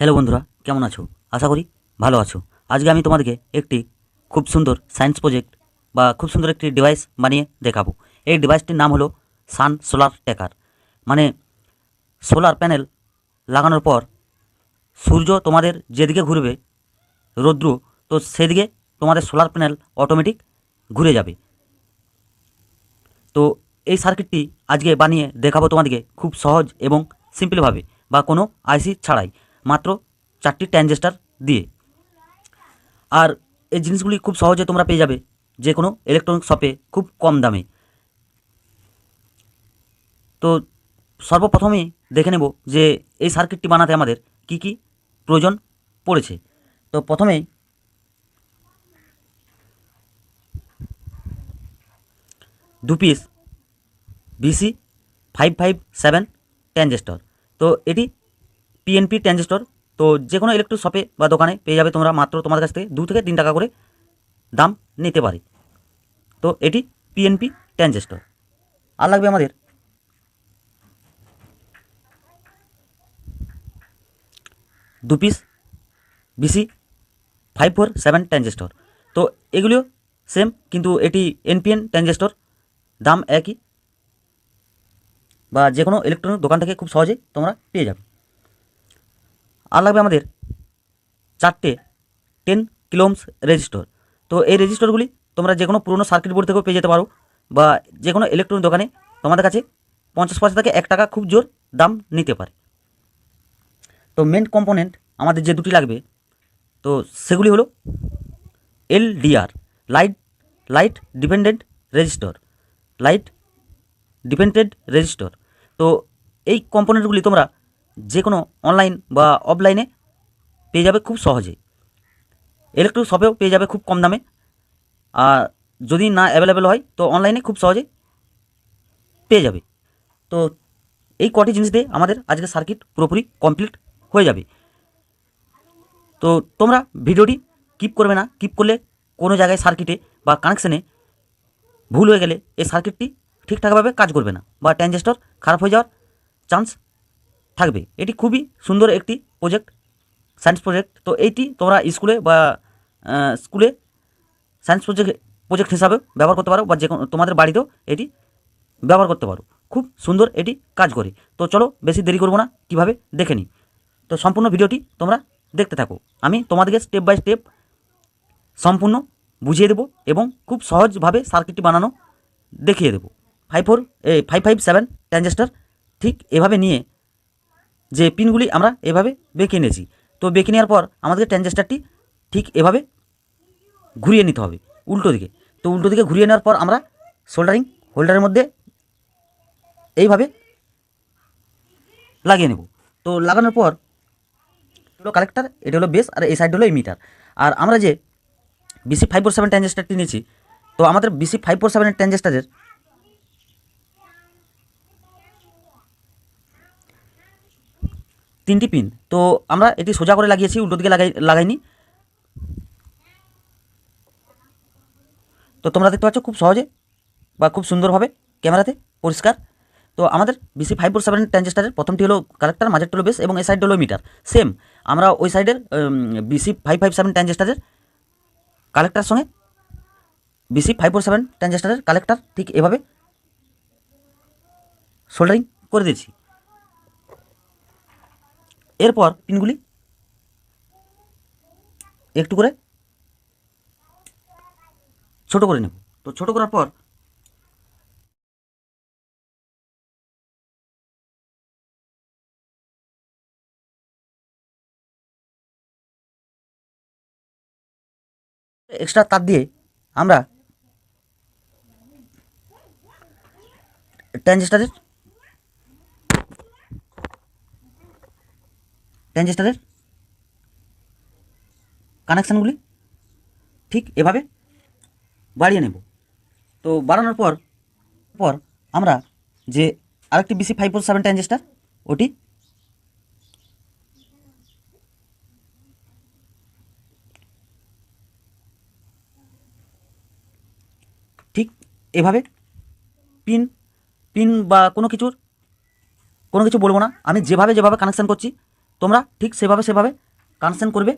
Hello বন্ধুরা, কেমন আছো? আশা করি ভালো আছো। আজকে আমি তোমাদেরকে একটি খুব সুন্দর সায়েন্স প্রজেক্ট বা খুব সুন্দর একটি ডিভাইস বানিয়ে দেখাবো। এই ডিভাইসটির নাম হলো সান সোলার ট্র্যাকার। মানে সোলার প্যানেল লাগানোর পর সূর্য তোমাদের যেদিকে ঘুরবে, রৌদ্র, তো সেদিকে তোমাদের সোলার প্যানেল অটোমেটিক ঘুরে যাবে। তো এই সার্কিটটি আজকে বানিয়ে দেখাবো তোমাদেরকে খুব সহজ এবং সিম্পলভাবে, বা কোনো আইসি ছাড়াই, মাত্র 4টি ট্রানজিস্টর দিয়ে। আর এই জিনিসগুলি খুব সহজে তোমরা পেয়ে যাবে যে কোনো ইলেকট্রনিক শপে খুব কম দামে। তো সর্বপ্রথমেই দেখে নেব যে এই সার্কিটটি বানাতে আমাদের কি কি প্রয়োজন পড়েছে। তো প্রথমেই 2 পিস BC557 ট্রানজিস্টর। তো এটি পিএনপি ট্রানজিস্টর। তো যে কোনো ইলেকট্রিক শপে বা দোকানে পেয়ে যাবে তোমরা, মাত্র তোমাদের কাছ থেকে 2 থেকে 3 টাকা করে দাম নিতে পারে। তো এটি পিএনপি ট্রানজিস্টর। আর লাগবে আমাদের 2 পিস BC547 ট্রানজিস্টর। তো এগুলিও সেম, কিন্তু এটি এনপিএন ট্রানজিস্টর, দাম একই, বা যে কোনো ইলেকট্রনিক দোকান থেকে খুব সহজেই তোমরা পেয়ে যাবে। আর লাগবে আমাদের 4টে 10 কিলো ওহমস রেজিস্টর। তো এই রেজিস্টরগুলি তোমরা যে কোনো পুরোনো সার্কিট বোর্ড থেকেও পেয়ে যেতে পারো, বা যে কোনো ইলেকট্রনিক দোকানে তোমাদের কাছে 50 পয়সা থেকে 1 টাকা খুব জোর দাম নিতে পারে। তো মেন কম্পোনেন্ট আমাদের যে দুটি লাগবে, তো সেগুলি হলো LDR, light light dependent resistor, light dependent resistor. তো এই কম্পোনেন্টগুলি তোমরা যে কোনো অনলাইন বা অফলাইনে পেয়ে যাবে খুব সহজে। ইলেকট্রিক শপেও পেয়ে যাবে খুব কম দামে। আর যদি না অ্যাভেলেবেল হয় তো অনলাইনে খুব সহজে পেয়ে যাবে। তো এই কটি জিনিস দিয়ে আমাদের আজকে সার্কিট পুরোপুরি কমপ্লিট হয়ে যাবে। তো তোমরা ভিডিওটি কিপ করবে না, কিপ করলে কোনো জায়গায় সার্কিটে বা কানেকশানে ভুল হয়ে গেলে এই সার্কিটটি ঠিকঠাকভাবে কাজ করবে না, বা ট্রানজিস্টর খারাপ হয়ে যাওয়ার চান্স থাকবে। এটি খুবই সুন্দর একটি প্রজেক্ট, সায়েন্স প্রজেক্ট। তো এইটি তোমরা স্কুলে বা স্কুলে সায়েন্স প্রজেক্ট হিসাবে ব্যবহার করতে পারো, বা যে কোনো তোমাদের বাড়িতেও এটি ব্যবহার করতে পারো। খুব সুন্দর এটি কাজ করে। তো চলো বেশি দেরি করবো না, কীভাবে দেখে নিই। তো সম্পূর্ণ ভিডিওটি তোমরা দেখতে থাকো। আমি তোমাদেরকে স্টেপ বাই স্টেপ সম্পূর্ণ বুঝিয়ে দেবো এবং খুব সহজভাবে সার্কিটটি বানানো দেখিয়ে দেবো। 557 ট্রানজিস্টর ঠিক এভাবে নিয়ে যে পিনগুলি আমরা এভাবে বেঁকে নিয়েছি, তো বেঁকে নেওয়ার পর আমাদের ট্রানজিস্টরটি ঠিক এভাবে ঘুরিয়ে নিতে হবে উল্টো দিকে। তো উল্টো দিকে ঘুরিয়ে নেওয়ার পর আমরা সোল্ডারিং হোল্ডারের মধ্যে এইভাবে লাগিয়ে নেব। তো লাগানোর পর হলো কালেক্টার, এটা হলো বেস, আর এই সাইড হলো ইমিটার। আর আমরা যে BC547 ট্রানজিস্টারটি নিয়েছি, তো আমাদের BC547 ট্রানজিস্টারের 3টি পিন। তো আমরা এটি সোজা করে লাগিয়েছি, উল্টো দিকে লাগাইনি। তো তোমরা দেখতে পাচ্ছ খুব সহজে বা খুব সুন্দরভাবে ক্যামেরাতে পরিষ্কার। তো আমাদের BC547 ট্রানজিস্টারের প্রথমটি হলো কালেক্টার, মাঝেরটা হলো বেস এবং এই সাইডটা হলো মিটার। সেম আমরা ওই সাইডের BC557 ট্রানজিস্টারের কালেক্টার সঙ্গে BC547 ট্রানজিস্টারের কালেক্টার ঠিক এভাবে সোল্ডারিং করে দিয়েছি। এরপর পিনগুলি একটু করে ছোট করে নেব। তো ছোট করার পর এক্সট্রা তার দিয়ে আমরা ট্রানজিস্টারের ট্রানজিস্টারের কানেকশানগুলি ঠিক এভাবে বাড়িয়ে নেব। তো বাড়ানোর পর পর আমরা যে আরেকটি BC547 ট্রানজিস্টার, ওটি ঠিক এভাবে পিন পিন বা কোনো কিছু বলবো না, আমি যেভাবে যেভাবে কানেকশান করছি তোমরা ঠিক সেভাবে কানেকশান করবে।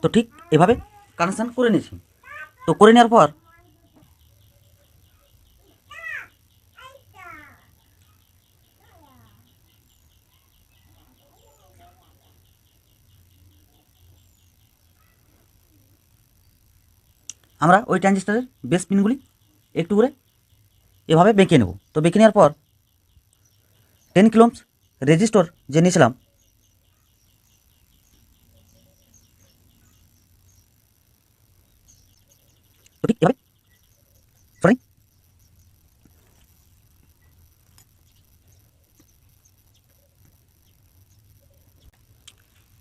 তো ঠিক এভাবে কানেকশান করে নিয়েছি। তো করে নেওয়ার পর আমরা ওই ট্রানজিস্টারের বেস পিনগুলি একটু করে এভাবে বেঁকে নেব। তো বেঁকে নেওয়ার পর 10 কিলোমস রেজিস্টর যে নিয়েছিলাম তো ঠিক এভাবে সরি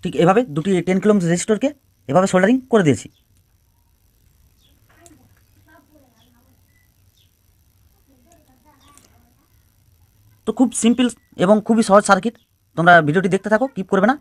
ঠিক এভাবে দুটি 10 কিলোমস রেজিস্টরকে এভাবে সোল্ডারিং করে দিয়েছি। তো খুব সিম্পল এবং খুবই সহজ সার্কিট। তোমরা ভিডিওটি দেখতে থাকো, কিপ করবে না।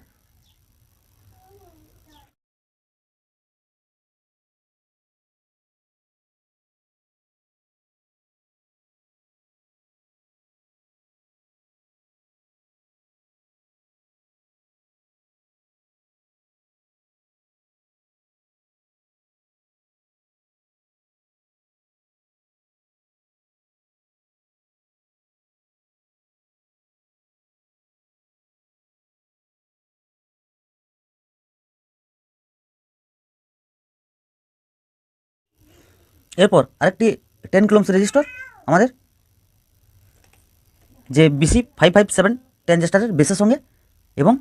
এরপর আরেকটি 10 কিলোমস রেজিস্টর আমাদের যে BC557 ট্রানজিস্টারের বেসের সঙ্গে এবং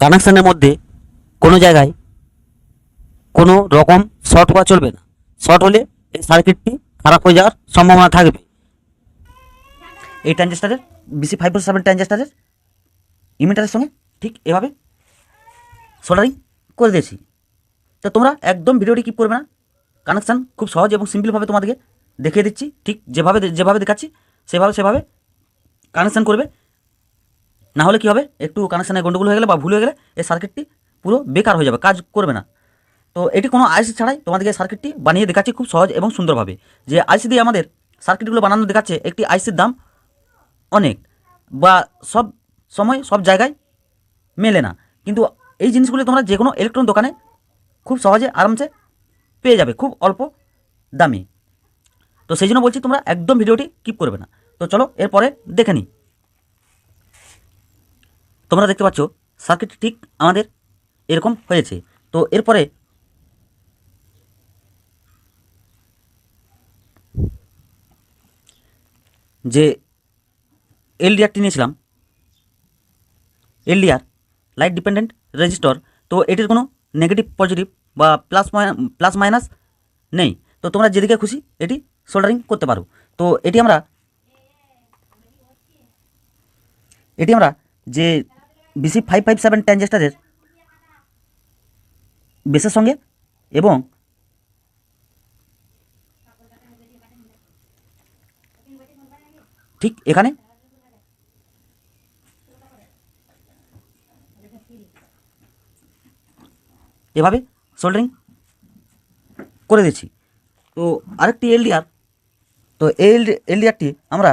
কানেকশানের মধ্যে কোনো জায়গায় কোনো রকম শর্ট হওয়া চলবে না। শর্ট হলে এই সার্কিটটি খারাপ হয়ে যাওয়ার সম্ভাবনা থাকবে। এই ট্রানজিস্টারের BC557 ট্রানজিস্টারের ইমিটারের সঙ্গে ঠিক এভাবে সোল্ডারিং করে দিয়েছি। তো তোমরা একদম ভিডিওটি কিপ করবে না। কানেকশান খুব সহজ এবং সিম্পলভাবে তোমাদেরকে দেখিয়ে দিচ্ছি। ঠিক যেভাবে দেখাচ্ছি সেভাবে কানেকশান করবে। না হলে কী হবে, একটু কানেকশানে গন্ডগোল হয়ে গেলে বা ভুল হয়ে গেলে এই সার্কিটটি পুরো বেকার হয়ে যাবে, কাজ করবে না। তো এটি কোনো আইসি ছাড়াই তোমাদেরকে সার্কিটটি বানিয়ে দেখাচ্ছি খুব সহজ এবং সুন্দরভাবে। যে আইসি দিয়ে আমাদের সার্কিটগুলো বানানো দেখাচ্ছে, একটি আইসির দাম অনেক বা সব সময় সব জায়গায় মেলে না, কিন্তু এই জিনিসগুলি তোমরা যে কোনো ইলেকট্রনিক দোকানে খুব সহজে আরামসে পেয়ে যাবে খুব অল্প দামে। তো সেই জন্য বলছি তোমরা একদম ভিডিওটি কিপ করবে না। তো চলো এরপরে দেখে নিই। তোমরা দেখতে পাচ্ছ সার্কিট ঠিক আমাদের এরকম হয়েছে। তো এরপরে যে এলডিআরটি নিয়েছিলাম, এলডিআর লাইট ডিপেন্ডেন্ট রেজিস্টর, তো এটির কোনো নেগেটিভ পজিটিভ বা প্লাস মাইনাস নেই। তো তোমরা যেদিকে খুশি এটি সোল্ডারিং করতে পারো। তো এটি আমরা যে BC557 ট্রানজিস্টারের বেসের সঙ্গে এবং ঠিক এখানে এভাবে সোল্ডারিং করে দিচ্ছি। তো আরেকটি এলডিআর, তো এই এলডিআরটি আমরা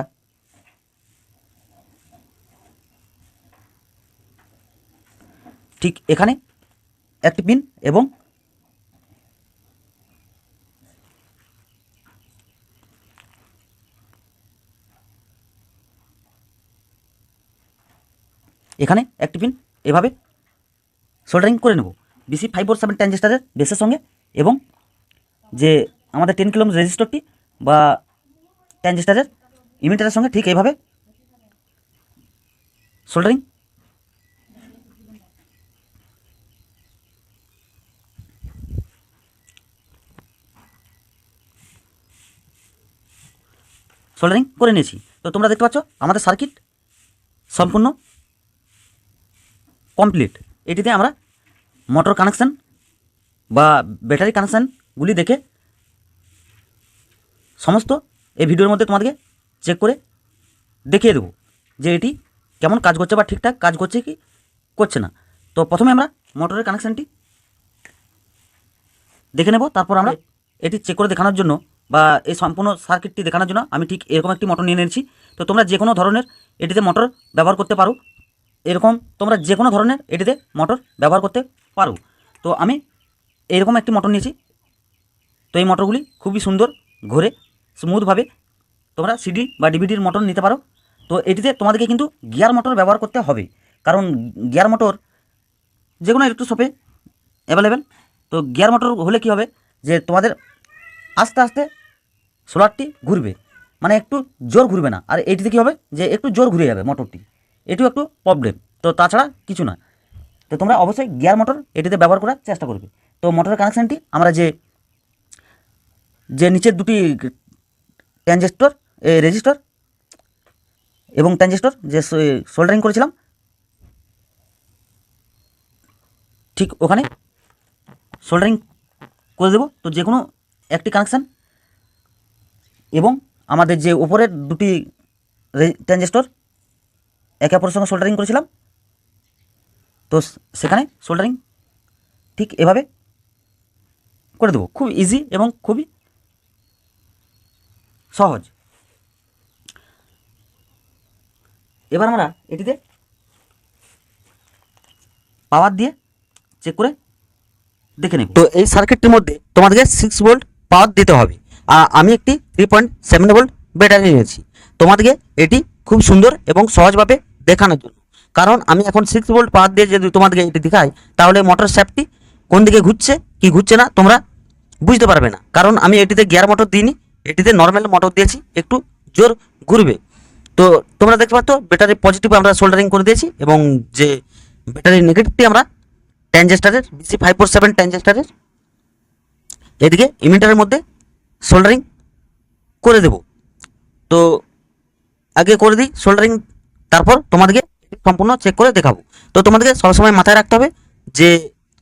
ঠিক এখানে একটি পিন এবং এখানে একটি পিন এভাবে সোল্ডারিং করে নেব BC547 ট্রানজিস্টারের বেসের সঙ্গে এবং যে আমাদের 10 কিলোম রেজিস্টরটি বা ট্রানজিস্টারের ইমিটারের সঙ্গে ঠিক এইভাবে সোল্ডারিং করে নিয়েছি। তো তোমরা দেখতে পাচ্ছ আমাদের সার্কিট সম্পূর্ণ কমপ্লিট। এটিতে আমরা মোটর কানেকশান বা ব্যাটারি কানেকশানগুলি দেখে সমস্ত এই ভিডিওর মধ্যে তোমাদেরকে চেক করে দেখিয়ে দেবো যে এটি কেমন কাজ করছে বা ঠিকঠাক কাজ করছে কি করছে না। তো প্রথমে আমরা মোটরের কানেকশানটি দেখে নেব, তারপর আমরা এটি চেক করে দেখানোর জন্য বা এই সম্পূর্ণ সার্কিটটি দেখানোর জন্য আমি ঠিক এরকম একটি মোটর নিয়ে নিয়েছি। তো তোমরা যে কোনো ধরনের এটিতে মোটর ব্যবহার করতে পারো, এরকম তোমরা যে কোনো ধরনের এটিতে মোটর ব্যবহার করতে পারো। তো আমি এরকম একটি মোটর নিয়েছি। তো এই মোটরগুলি খুবই সুন্দর, ঘোরে স্মুথভাবে। তোমরা সিডি বা ডিভিডির মোটর নিতে পারো। তো এটিতে তোমাদেরকে কিন্তু গিয়ার মোটর ব্যবহার করতে হবে, কারণ গিয়ার মোটর যে কোনো ইলেকট্রিক শপে অ্যাভেলেবেল। তো গিয়ার মোটর হলে কী হবে যে তোমাদের আস্তে আস্তে সোলারটি ঘুরবে, মানে একটু জোর ঘুরবে না। আর এটিতে কী হবে যে একটু জোর ঘুরে যাবে মোটরটি, এটিও একটু প্রবলেম। তো তাছাড়া কিছু না। তো তোমরা অবশ্যই গিয়ার মোটর এটিতে ব্যবহার করার চেষ্টা করবে। তো মোটরের কানেকশানটি আমরা যে নিচের দুটি ট্রানজিস্টর রেজিস্টর এবং ট্রানজিস্টর যে সোল্ডারিং করেছিলাম ঠিক ওখানে সোল্ডারিং করে দেবো। তো যে কোনো একটি কানেকশান এবং আমাদের যে উপরের দুটি ট্রানজিস্টর একে অপরের সঙ্গে সোল্ডারিং করেছিলাম, তো সেখানে সোল্ডারিং ঠিক এভাবে করে দেবো। খুব ইজি এবং খুবই সহজ। এবার আমরা এটিতে পাওয়ার দিয়ে চেক করে দেখে নেব। তো এই সার্কিটটির মধ্যে তোমাদেরকে 6 ভোল্ট পাওয়ার দিতে হবে। আর আমি একটি 3.7 ভোল্ট ব্যাটারি নিয়েছি তোমাদেরকে এটি খুব সুন্দর এবং সহজভাবে দেখানোর জন্য। কারণ আমি এখন 6 ভোল্ট পাওয়ার দিয়ে যদি তোমাদেরকে এটি দেখাই, তাহলে মোটর শ্যাফটটি কোন দিকে ঘুরছে কি ঘুরছে না তোমরা বুঝতে পারবে না। কারণ আমি এটিতে গিয়ার মোটর দিইনি, এটিতে নর্মাল মোটর দিয়েছি, একটু জোর ঘুরবে। তো তোমরা দেখতে পাচ্ছ ব্যাটারি পজিটিভ আমরা সোল্ডারিং করে দিয়েছি এবং যে ব্যাটারি নেগেটিভটি আমরা ট্রানজিস্টরের BC547 ট্রানজিস্টরের এদিকে ইমিটারের মধ্যে সোল্ডারিং করে দেব। তো আগে করে দিই সোল্ডারিং, তারপর তোমাদেরকে সম্পূর্ণ চেক করে দেখাবো। তো তোমাদেরকে সবসময় মাথায় রাখতে হবে যে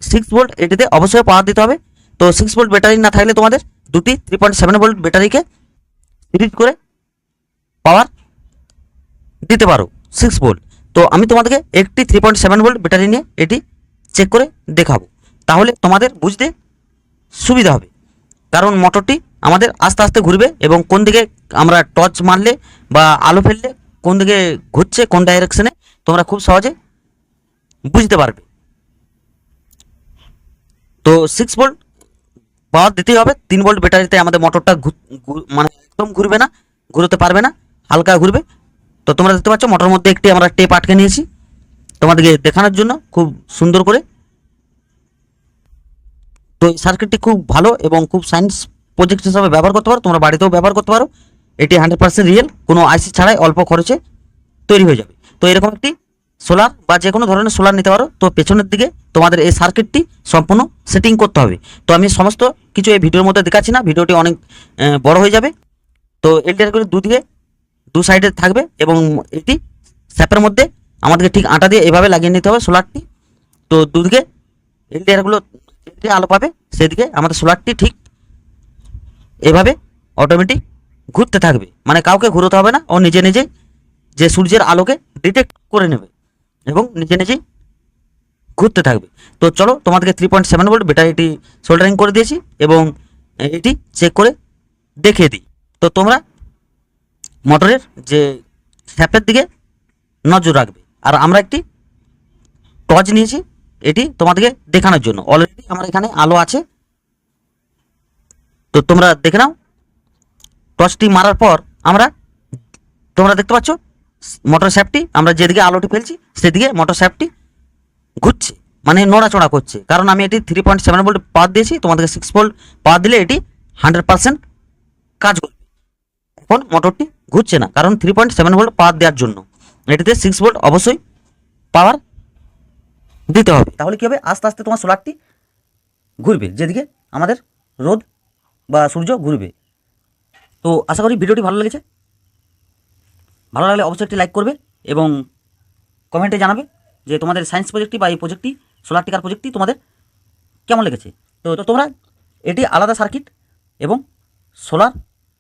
6 ভোল্ট এটিতে অবশ্যই পাওয়ার দিতে হবে। তো 6 ভোল্ট ব্যাটারি না থাকলে তোমাদের দুটি 3.7 ভোল্ট ব্যাটারিকে সিরিজ করে পাওয়ার দিতে পারো 6 ভোল্ট। তো আমি তোমাদেরকে একটি 3.7 ভোল্ট ব্যাটারি নিয়ে এটি চেক করে দেখাবো, তাহলে তোমাদের বুঝতে সুবিধা হবে। কারণ মোটরটি আমাদের আস্তে আস্তে ঘুরবে এবং কোন দিকে আমরা টর্চ মারলে বা আলো ফেললে কোন দিকে ঘুরছে কোন ডাইরেকশনে তোমরা খুব সহজে বুঝতে পারবে। তো 6 ভোল্ট পাওয়ার দিতেই হবে। 3 ভোল্ট ব্যাটারিতে আমাদের মোটরটা মানে একদম ঘুরবে না, ঘুরতে পারবে না, হালকা ঘুরবে। তো তোমরা দেখতে পাচ্ছ মোটরের মধ্যে একটি আমরা টেপ আটকে নিয়েছি তোমাদেরকে দেখানোর জন্য খুব সুন্দর করে। তো এই সার্কিটটি খুব ভালো এবং খুব সায়েন্স প্রজেক্ট হিসাবে ব্যবহার করতে পারো, তোমরা বাড়িতেও ব্যবহার করতে পারো। এটি 100% রিয়েল, কোনো আইসি ছাড়াই অল্প খরচে তৈরি হয়ে যাবে। তো এরকম একটি সোলার বা যে কোনো ধরনের সোলার নিতে পারো। তো পেছনের দিকে তোমাদের এই সার্কিটটি সম্পূর্ণ সেটিং করতে হবে। তো আমি সমস্ত কিছু এই ভিডিওর মধ্যে দেখাচ্ছি না, ভিডিওটি অনেক বড় হয়ে যাবে। তো এলডিআরগুলি দুদিকে দু সাইডে থাকবে এবং এটি স্যাপের মধ্যে আমাদেরকে ঠিক আটা দিয়ে এভাবে লাগিয়ে নিতে হবে সোলারটি। তো দুদিকে এলডিআরগুলো যেদিকে আলো পাবে সেদিকে আমাদের সোলারটি ঠিক এভাবে অটোমেটিক ঘুরতে থাকবে, মানে কাউকে ঘুরোতে হবে না, ও নিজে নিজেই যে সূর্যের আলোকে ডিটেক্ট করে নেবে এবং নিজে নিজেই ঘুরতে থাকবে। তো চলো তোমাদেরকে 3.7 ভোল্ট ব্যাটারিটি সোল্ডারিং করে দিয়েছি এবং এটি চেক করে দেখিয়ে দিই। তো তোমরা মোটরের যে স্যাপের দিকে নজর রাখবে। আর আমরা একটি টর্চ নিয়েছি এটি তোমাদেরকে দেখানোর জন্য। অলরেডি আমার এখানে আলো আছে, তো তোমরা দেখে নাও। টর্চটি মারার পর তোমরা দেখতে পাচ্ছ মোটর শ্যাফটটি আমরা যেদিকে আলোটি ফেলছি সেদিকে মোটর শ্যাফটটি ঘুরছে, মানে নড়াচড়া করছে। কারণ আমি এটি 3.7 ভোল্ট পাওয়ার দিয়েছি, তোমাদেরকে 6 ভোল্ট পাওয়ার দিলে এটি 100% কাজ করবে। এখন মোটরটি ঘুরছে না, কারণ 3.7 ভোল্ট পাওয়ার দেওয়ার জন্য এটিতে 6 ভোল্ট অবশ্যই পাওয়ার দিতে হবে। তাহলে কী হবে, আস্তে আস্তে তোমার সোলারটি ঘুরবে যেদিকে আমাদের রোদ বা সূর্য ঘুরবে। তো আশা করি ভিডিওটি ভালো লেগেছে। ভালো লাগলে অবশ্যই একটি লাইক করবে এবং কমেন্টে জানাবে যে তোমাদের সায়েন্স প্রজেক্টটি বা এই প্রজেক্টটি সোলার টিকার প্রজেক্টটি তোমাদের কেমন লেগেছে। তো তোমরা এটি আলাদা সার্কিট এবং সোলার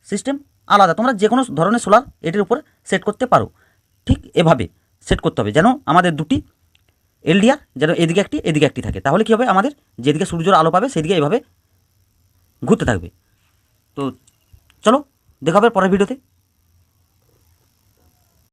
সিস্টেম আলাদা, তোমরা যে কোনো ধরনের সোলার এটির উপর সেট করতে পারো। ঠিক এভাবে সেট করতে হবে যেন আমাদের দুটি এলডিআর যেন এদিকে একটি থাকে, তাহলে কী হবে, আমাদের যেদিকে সূর্যের আলো পাবে সেদিকে এভাবে ঘুরতে থাকবে। তো চলো দেখা হবে পরের ভিডিওতে।